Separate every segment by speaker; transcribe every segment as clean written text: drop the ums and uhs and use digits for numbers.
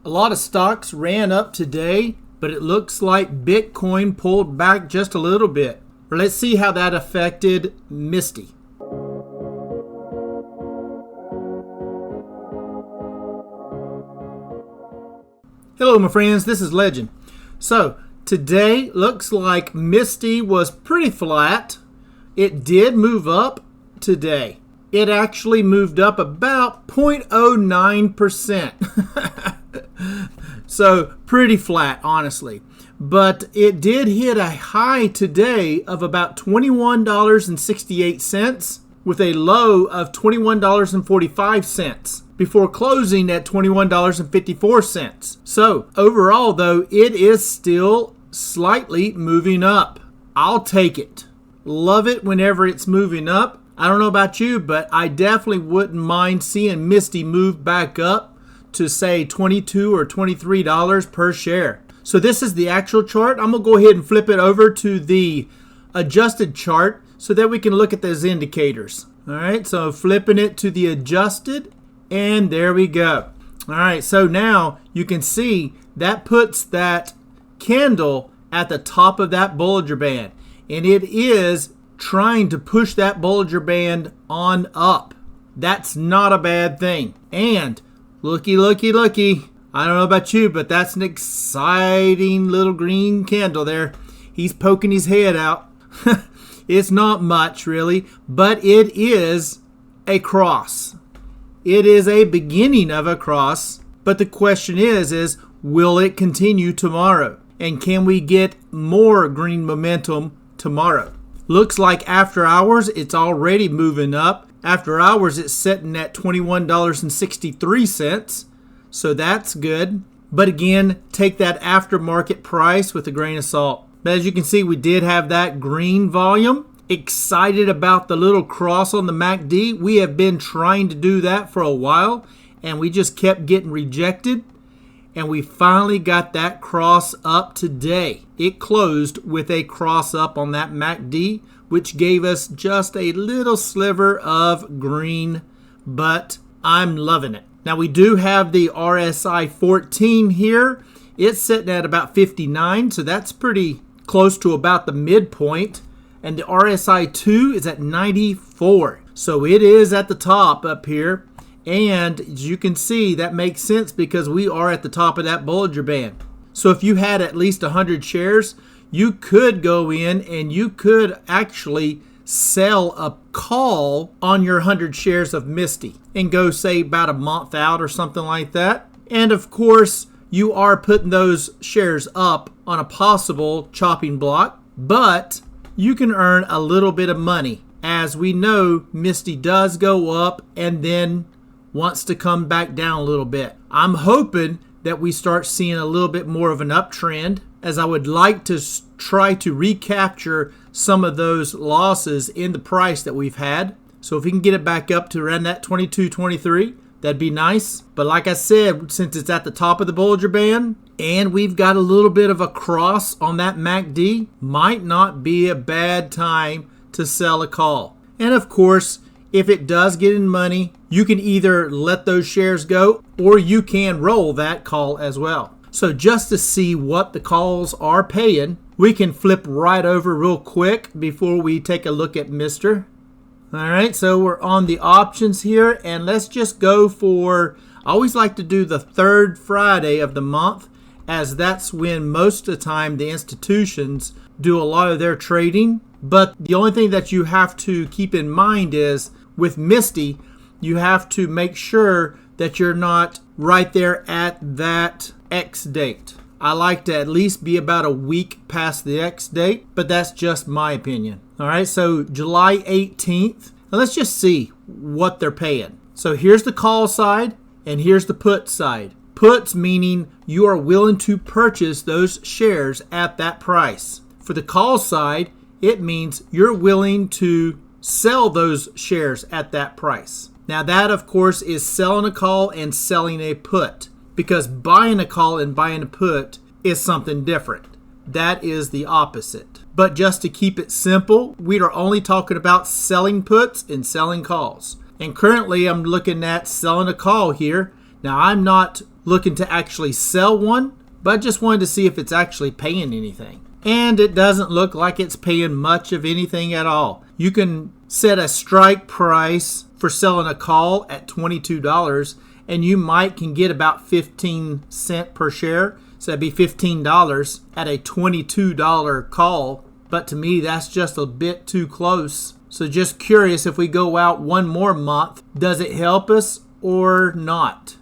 Speaker 1: A lot of stocks ran up today, but it looks like Bitcoin pulled back just a little bit. Let's see how that affected MSTY. Hello my friends, this is Legend. So today looks like MSTY was pretty flat. It did move up today. It actually moved up about 0.09%. So pretty flat, honestly. But it did hit a high today of about $21.68 with a low of $21.45 before closing at $21.54. So overall, though, it is still slightly moving up. I'll take it. Love it whenever it's moving up. I don't know about you, but I definitely wouldn't mind seeing MSTY move back up to say $22 or $23 per share. So this is the actual chart. I'm going to go ahead and flip it over to the adjusted chart so that we can look at those indicators. All right, so flipping it to the adjusted, and there we go. All right, so now you can see that puts that candle at the top of that Bollinger Band, and it is trying to push that Bollinger Band on up. That's not a bad thing. And looky. I don't know about you, but that's an exciting little green candle there. He's poking his head out. It's not much really, but it is a cross. It is a beginning of a cross, but the question is will it continue tomorrow? And can we get more green momentum tomorrow? Looks like after hours, it's already moving up. After hours, it's sitting at $21.63, so that's good. But again, take that aftermarket price with a grain of salt. But as you can see, we did have that green volume. Excited about the little cross on the MACD. We have been trying to do that for a while, and we just kept getting rejected. And we finally got that cross up today. It closed with a cross up on that MACD, which gave us just a little sliver of green, but I'm loving it. Now we do have the RSI 14 here. It's sitting at about 59, so that's pretty close to about the midpoint. And the RSI 2 is at 94. So it is at the top up here. And as you can see, that makes sense because we are at the top of that Bollinger Band. So if you had at least 100 shares, you could go in and you could actually sell a call on your 100 shares of MSTY and go say about a month out or something like that. And of course, you are putting those shares up on a possible chopping block, but you can earn a little bit of money. As we know, MSTY does go up and then wants to come back down a little bit. I'm hoping that we start seeing a little bit more of an uptrend, as I would like to try to recapture some of those losses in the price that we've had. So if we can get it back up to around that 22, 23, that'd be nice. But like I said, since it's at the top of the Bollinger Band and we've got a little bit of a cross on that MACD, might not be a bad time to sell a call. And of course, if it does get in money, you can either let those shares go or you can roll that call as well. So just to see what the calls are paying, we can flip right over real quick before we take a look at MSTR. All right, so we're on the options here, and let's just go for, I always like to do the third Friday of the month, as that's when most of the time the institutions do a lot of their trading. But the only thing that you have to keep in mind is with MSTY, you have to make sure that you're not right there at that X date. I like to at least be about a week past the X date, but that's just my opinion. All right, so July 18th, and let's just see what they're paying. So here's the call side and here's the put side. Puts meaning you are willing to purchase those shares at that price. For the call side, it means you're willing to sell those shares at that price. Now that, of course, is selling a call and selling a put, because buying a call and buying a put is something different. That is the opposite. But just to keep it simple, we are only talking about selling puts and selling calls. And currently I'm looking at selling a call here. Now I'm not looking to actually sell one, but I just wanted to see if it's actually paying anything. And it doesn't look like it's paying much of anything at all. You can set a strike price for selling a call at $22, and you can get about 15 cents per share. So that'd be $15 at a $22 call. But to me, that's just a bit too close. So just curious, if we go out one more month, does it help us or not?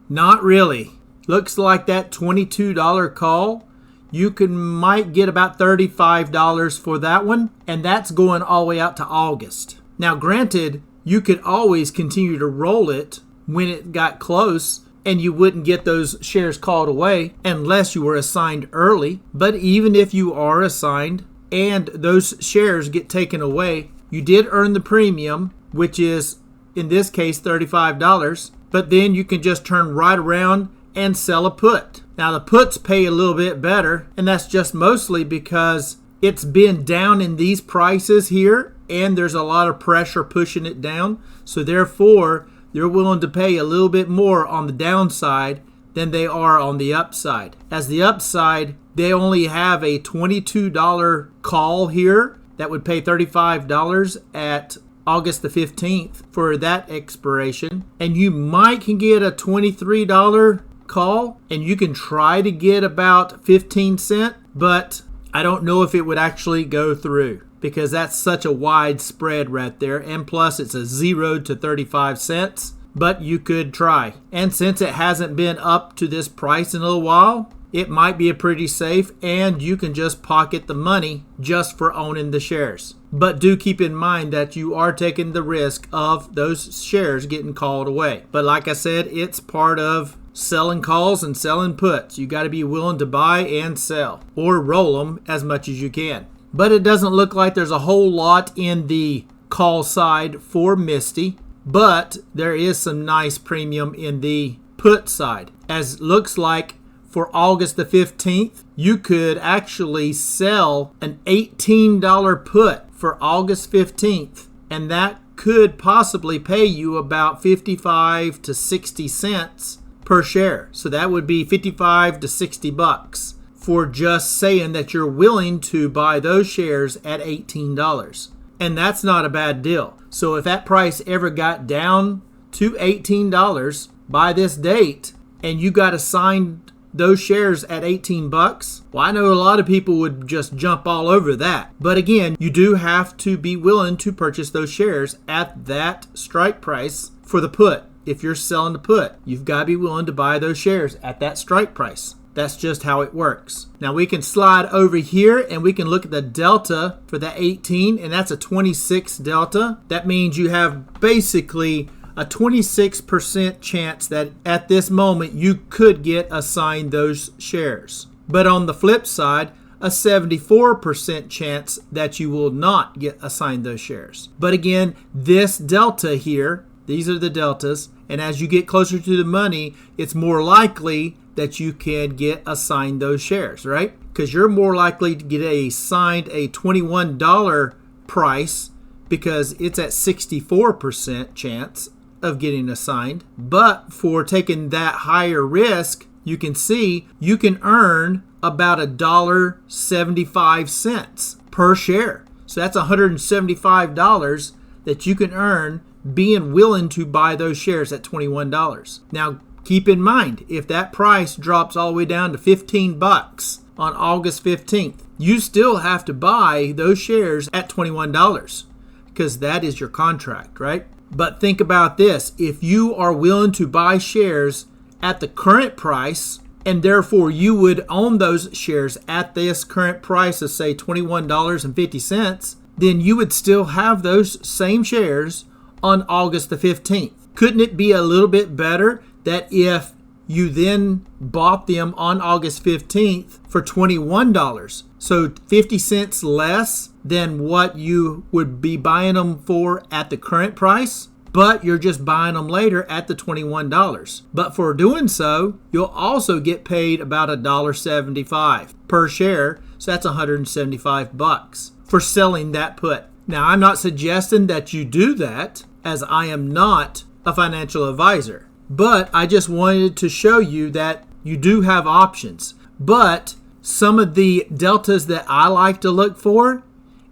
Speaker 1: Not really. Looks like that $22 call, you might get about $35 for that one, and that's going all the way out to August. Now granted, you could always continue to roll it when it got close, and you wouldn't get those shares called away unless you were assigned early. But even if you are assigned and those shares get taken away, you did earn the premium, which is in this case $35, but then you can just turn right around and sell a put. Now the puts pay a little bit better, and that's just mostly because it's been down in these prices here, and there's a lot of pressure pushing it down. So therefore, they're willing to pay a little bit more on the downside than they are on the upside. As the upside, they only have a $22 call here that would pay $35 at August the 15th for that expiration. And you can get a $23 call, and you can try to get about 15 cents, but I don't know if it would actually go through because that's such a wide spread right there. And plus it's a 0 to 35 cents, but you could try. And since it hasn't been up to this price in a little while, it might be a pretty safe, and you can just pocket the money just for owning the shares. But do keep in mind that you are taking the risk of those shares getting called away. But like I said, it's part of selling calls and selling puts. You got to be willing to buy and sell or roll them as much as you can. But it doesn't look like there's a whole lot in the call side for MSTY, but there is some nice premium in the put side. As looks like for August the 15th, you could actually sell an $18 put for August 15th, and that could possibly pay you about 55 to 60 cents per share. So that would be 55 to 60 bucks for just saying that you're willing to buy those shares at $18. And that's not a bad deal. So if that price ever got down to $18 by this date, and you got assigned those shares at 18 bucks, well, I know a lot of people would just jump all over that. But again, you do have to be willing to purchase those shares at that strike price for the put. If you're selling the put, you've got to be willing to buy those shares at that strike price. That's just how it works. Now we can slide over here and we can look at the delta for the 18, and that's a 26 delta. That means you have basically a 26% chance that at this moment you could get assigned those shares. But on the flip side, a 74% chance that you will not get assigned those shares. But again, this delta here, these are the deltas, and as you get closer to the money, it's more likely that you can get assigned those shares, right? Because you're more likely to get assigned a $21 price because it's at 64% chance of getting assigned. But for taking that higher risk, you can see you can earn about $1.75 per share. So that's $175 that you can earn being willing to buy those shares at $21. Now, keep in mind, if that price drops all the way down to 15 bucks on August 15th, you still have to buy those shares at $21 because that is your contract, right? But think about this. If you are willing to buy shares at the current price, and therefore you would own those shares at this current price of, say, $21.50, then you would still have those same shares on August the 15th. Couldn't it be a little bit better that if you then bought them on August 15th for $21, so 50 cents less than what you would be buying them for at the current price, but you're just buying them later at the $21. But for doing so, you'll also get paid about $1.75 per share, so that's 175 bucks for selling that put. Now, I'm not suggesting that you do that, as I am not a financial advisor. But I just wanted to show you that you do have options. But some of the deltas that I like to look for,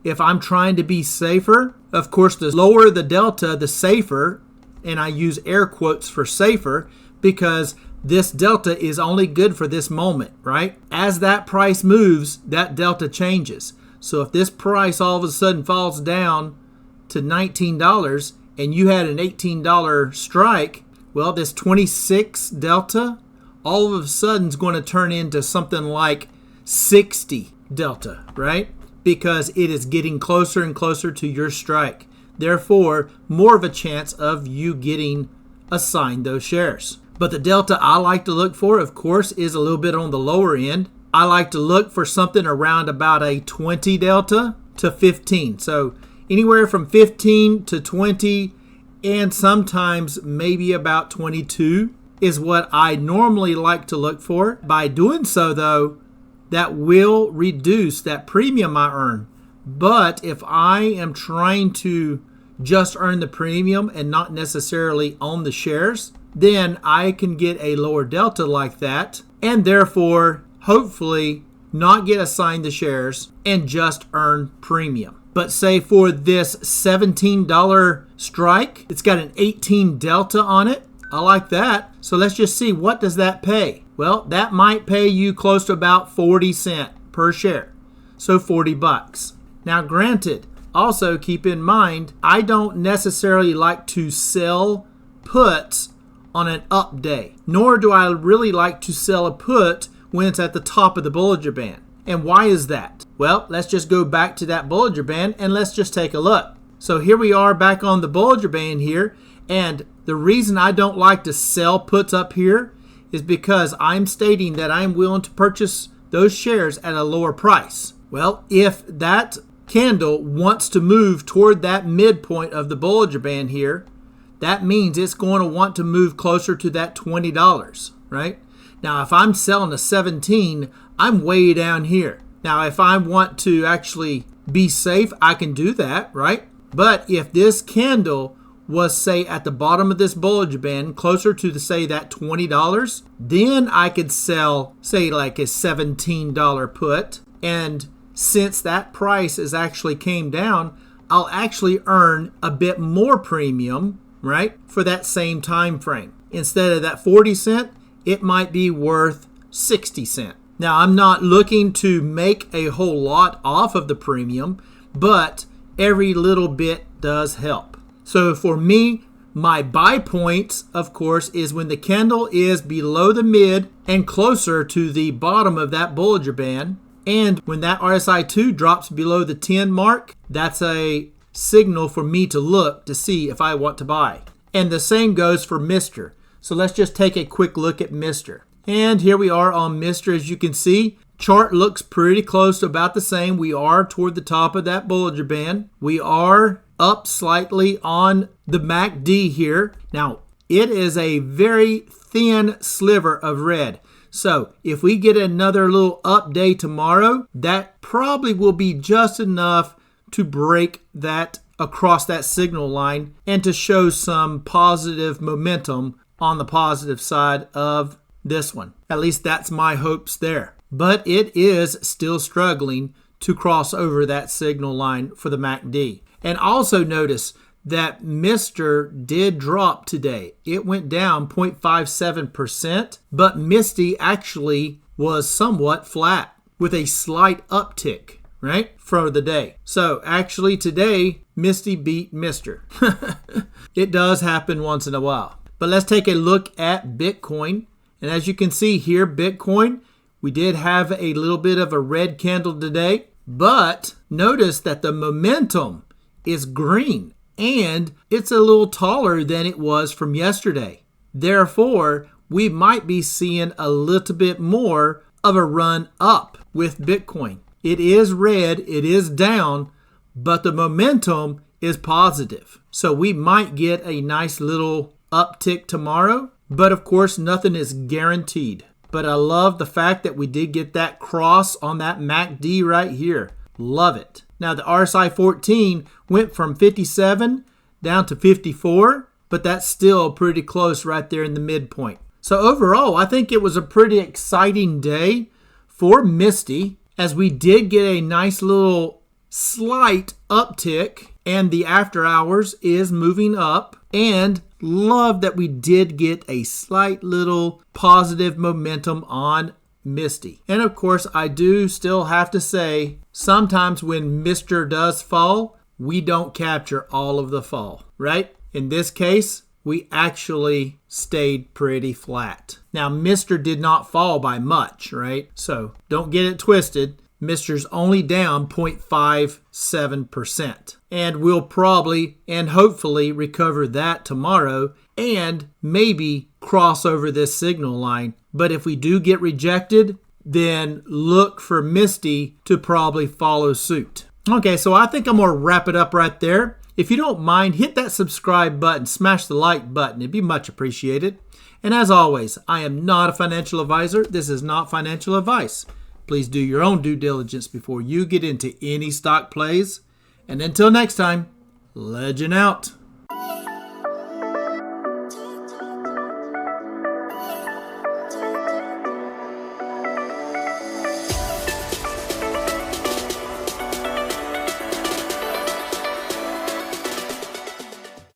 Speaker 1: if I'm trying to be safer, of course, the lower the delta, the safer, and I use air quotes for safer because this delta is only good for this moment, right? As that price moves, that delta changes. So if this price all of a sudden falls down to $19 and you had an $18 strike, well, this 26 delta all of a sudden is going to turn into something like 60 delta, right? Because it is getting closer and closer to your strike. Therefore, more of a chance of you getting assigned those shares. But the delta I like to look for, of course, is a little bit on the lower end. I like to look for something around about a 20 delta to 15. So anywhere from 15 to 20 and sometimes maybe about 22 is what I normally like to look for. By doing so, though, that will reduce that premium I earn. But if I am trying to just earn the premium and not necessarily own the shares, then I can get a lower delta like that and therefore hopefully not get assigned the shares and just earn premium. But say for this $17 strike, it's got an 18 delta on it. I like that. So let's just see, what does that pay? Well, that might pay you close to about 40 cents per share. So 40 bucks. Now granted, also keep in mind, I don't necessarily like to sell puts on an up day, nor do I really like to sell a put when it's at the top of the Bollinger Band. And why is that? Well, let's just go back to that Bollinger Band and let's just take a look. So here we are back on the Bollinger Band here, and the reason I don't like to sell puts up here is because I'm stating that I'm willing to purchase those shares at a lower price. Well, if that candle wants to move toward that midpoint of the Bollinger Band here, that means it's going to want to move closer to that $20, right? Now, if I'm selling a 17, I'm way down here. Now, if I want to actually be safe, I can do that, right? But if this candle was, say, at the bottom of this Bollinger Band, closer to, say, that $20, then I could sell, say, like a $17 put. And since that price has actually came down, I'll actually earn a bit more premium, right, for that same time frame. Instead of that 40 cent, it might be worth 60 cent. Now, I'm not looking to make a whole lot off of the premium, but every little bit does help. So for me, my buy points, of course, is when the candle is below the mid and closer to the bottom of that Bollinger Band. And when that RSI2 drops below the 10 mark, that's a signal for me to look to see if I want to buy. And the same goes for MSTR. So let's just take a quick look at MSTR. And here we are on MSTR. As you can see, chart looks pretty close to about the same. We are toward the top of that Bollinger Band. We are up slightly on the MACD here. Now, it is a very thin sliver of red. So if we get another little up day tomorrow, that probably will be just enough to break that across that signal line and to show some positive momentum on the positive side of this one. At least that's my hopes there. But it is still struggling to cross over that signal line for the MACD. And also notice that MSTR did drop today. It went down 0.57%, but MSTY actually was somewhat flat with a slight uptick, right, for the day. So actually today, MSTY beat MSTR. It does happen once in a while. But let's take a look at Bitcoin. And as you can see here, Bitcoin, we did have a little bit of a red candle today, but notice that the momentum is green and it's a little taller than it was from yesterday. Therefore, we might be seeing a little bit more of a run up with Bitcoin. It is red, it is down, but the momentum is positive. So we might get a nice little uptick tomorrow, but of course nothing is guaranteed. But I love the fact that we did get that cross on that MACD right here. Love it. Now the RSI 14 went from 57 down to 54, but that's still pretty close right there in the midpoint. So overall, I think it was a pretty exciting day for MSTY, as we did get a nice little slight uptick, and the after hours is moving up, and love that we did get a slight little positive momentum on MSTY. And of course, I do still have to say, sometimes when Mr. does fall, we don't capture all of the fall, right? In this case, we actually stayed pretty flat. Now, Mr. did not fall by much, right? So don't get it twisted. Mr.'s only down 0.57%. And we'll probably and hopefully recover that tomorrow and maybe cross over this signal line. But if we do get rejected, then look for MSTY to probably follow suit. Okay, so I think I'm going to wrap it up right there. If you don't mind, hit that subscribe button, smash the like button. It'd be much appreciated. And as always, I am not a financial advisor. This is not financial advice. Please do your own due diligence before you get into any stock plays. And until next time, legend out.